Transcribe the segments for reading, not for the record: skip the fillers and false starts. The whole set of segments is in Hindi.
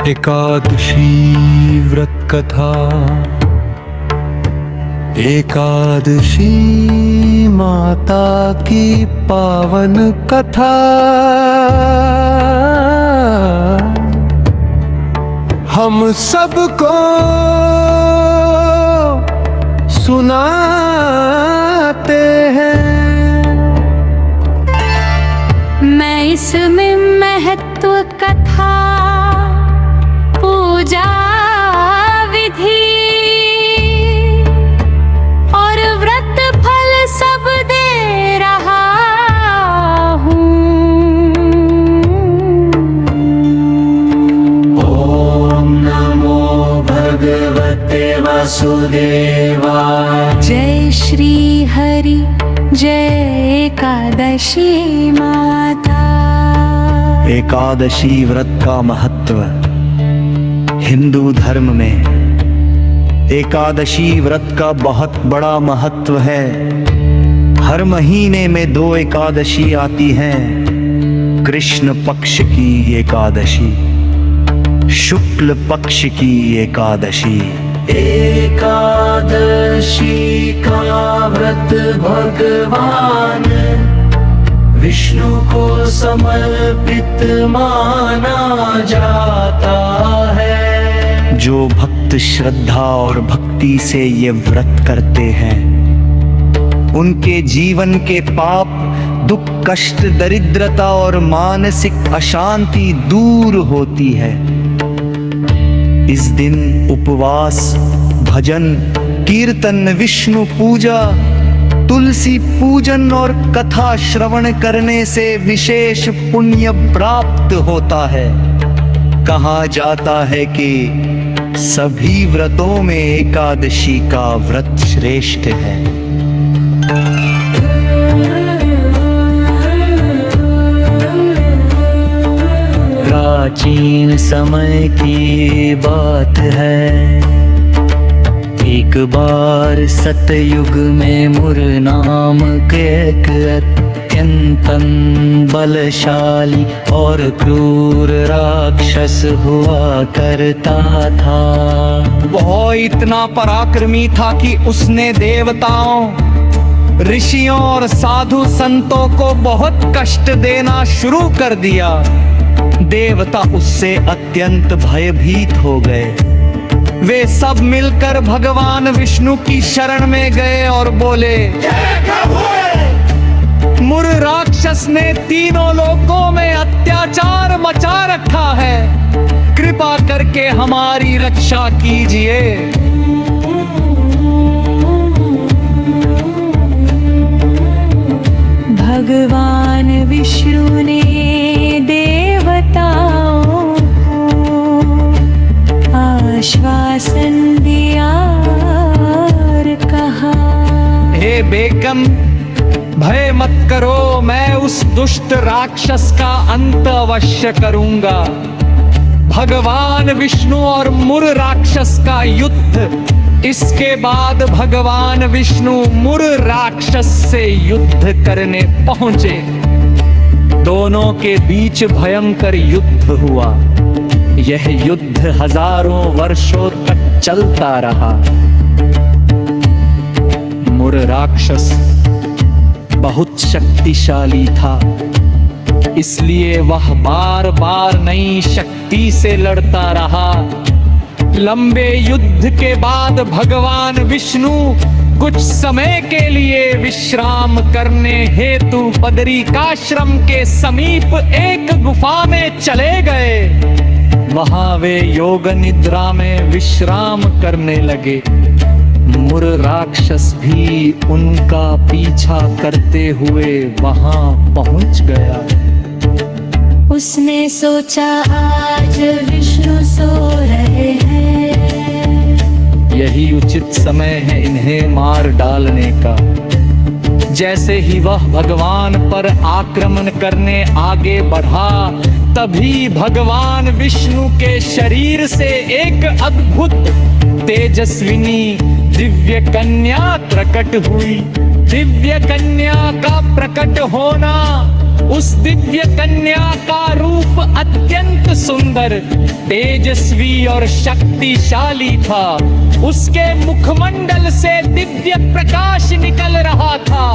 एकादशी व्रत कथा। एकादशी माता की पावन कथा हम सबको सुनाते हैं। मैं इसमें महत्व कथा पूजा विधि और व्रत फल सब दे रहा हूँ। ओम नमो भगवते वासुदेवाय। जय श्री हरि जय एकादशी माता। एकादशी व्रत का महत्व। हिंदू धर्म में एकादशी व्रत का बहुत बड़ा महत्व है। हर महीने में 2 एकादशी आती हैं। कृष्ण पक्ष की एकादशी, शुक्ल पक्ष की एकादशी। एकादशी का व्रत भगवान विष्णु को समर्पित माना जाता है। जो भक्त श्रद्धा और भक्ति से ये व्रत करते हैं, उनके जीवन के पाप, दुख, कष्ट, दरिद्रता और मानसिक अशांति दूर होती है। इस दिन उपवास, भजन, कीर्तन, विष्णु पूजा, तुलसी पूजन और कथा श्रवण करने से विशेष पुण्य प्राप्त होता है। कहा जाता है कि सभी व्रतों में एकादशी का व्रत श्रेष्ठ है। प्राचीन समय की बात है। एक बार सतयुग में मुर नाम के एक अत्यंत बलशाली और क्रूर राक्षस हुआ करता था। वह इतना पराक्रमी था कि उसने देवताओं, ऋषियों और साधु संतों को बहुत कष्ट देना शुरू कर दिया। देवता उससे अत्यंत भयभीत हो गए। वे सब मिलकर भगवान विष्णु की शरण में गए और बोले, मुर राक्षस ने तीनों लोकों में अत्याचार मचा रखा है, कृपा करके हमारी रक्षा कीजिए। भगवान विष्णु ने देवताओं को आश्वासन दिया और कहा, हे बेगम, भय मत करो, मैं उस दुष्ट राक्षस का अंत अवश्य करूंगा। भगवान विष्णु और मुर राक्षस का युद्ध। इसके बाद भगवान विष्णु मुर राक्षस से युद्ध करने पहुंचे। दोनों के बीच भयंकर युद्ध हुआ। यह युद्ध हजारों वर्षों तक चलता रहा। मुर राक्षस बहुत शक्तिशाली था, इसलिए वह बार बार नई शक्ति से लड़ता रहा। लंबे युद्ध के बाद भगवान विष्णु कुछ समय के लिए विश्राम करने हेतु बदरिकाश्रम के समीप एक गुफा में चले गए। वहां वे योग निद्रा में विश्राम करने लगे। मुर राक्षस भी उनका पीछा करते हुए वहां पहुंच गया। उसने सोचा आज विष्णु सो रहे हैं, यही उचित समय है इन्हें मार डालने का। जैसे ही वह भगवान पर आक्रमण करने आगे बढ़ा, तभी भगवान विष्णु के शरीर से एक अद्भुत तेजस्विनी दिव्य कन्या प्रकट हुई। दिव्य कन्या का प्रकट होना, उस दिव्य कन्या का रूप अत्यंत सुंदर, तेजस्वी और शक्तिशाली था। उसके मुखमंडल से दिव्य प्रकाश निकल रहा था।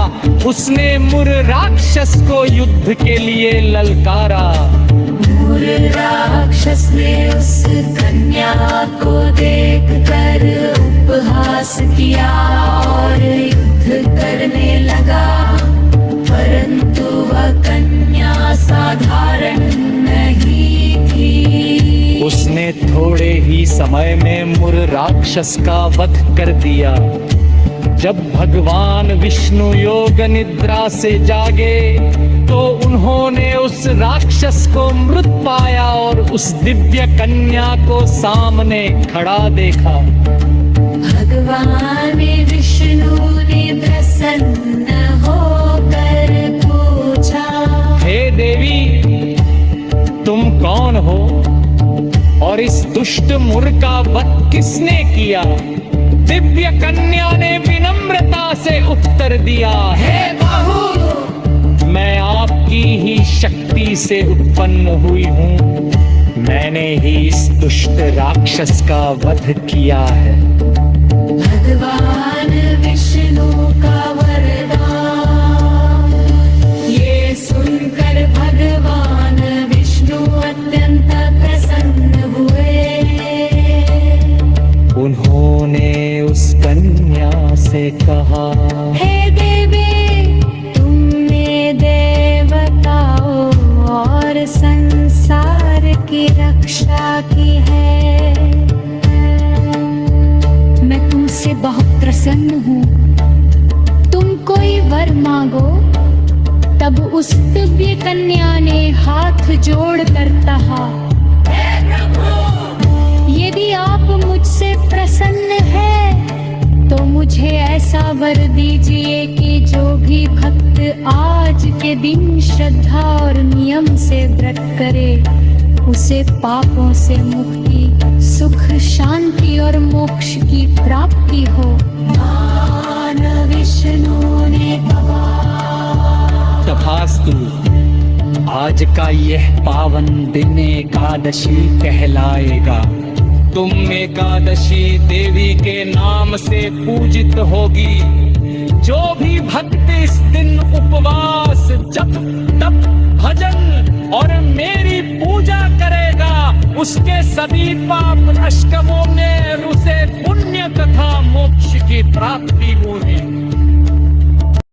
उसने मुर राक्षस को युद्ध के लिए ललकारा। मुर राक्षस ने उस कन्या को देखकर उपहास किया और युद्ध करने लगा, परंतु वह कन्या साधारण नहीं थी। उसने थोड़े ही समय में मुर राक्षस का वध कर दिया। जब भगवान विष्णु योग निद्रा से जागे तो उन्होंने उस राक्षस को मृत पाया और उस दिव्य कन्या को सामने खड़ा देखा। भगवान विष्णु ने प्रसन्न होकर पूछा, हे देवी, तुम कौन हो और इस दुष्ट मुर का वध किसने किया? दिव्य कन्या ने विनम्रता से उत्तर दिया, हे बहू, मैं आपकी ही शक्ति से उत्पन्न हुई हूँ। मैंने ही इस दुष्ट राक्षस का वध किया है। भगवान विष्णु का वरदान ये सुनकर भगवान विष्णु अत्यंत प्रसन्न हुए। उन्होंने उस कन्या से कहा, हे देवी, तुमने देवताओं और संसार की रक्षा की है। मैं तुमसे बहुत प्रसन्न हूँ। तुम कोई वर मांगो। तब उस दिव्य कन्या ने हाथ जोड़ कर कहा, यदि आप मुझसे प्रसन्न हैं तो मुझे ऐसा वर दीजिए कि जो भी भक्त आज के दिन श्रद्धा और नियम से व्रत करे उसे पापों से मुक्ति, सुख, शांति और मोक्ष की प्राप्ति हो। भगवान विष्णु ने कहा, तथास्तु। आज का यह पावन दिन एकादशी कहलाएगा। तुम एकादशी देवी के नाम से पूजित होगी। जो भी भक्त इस दिन उपवास, जप, तप, भजन और मेरी पूजा करेगा उसके सभी पाप नष्ट होंगे और उसे पुण्य तथा मोक्ष की प्राप्ति होगी।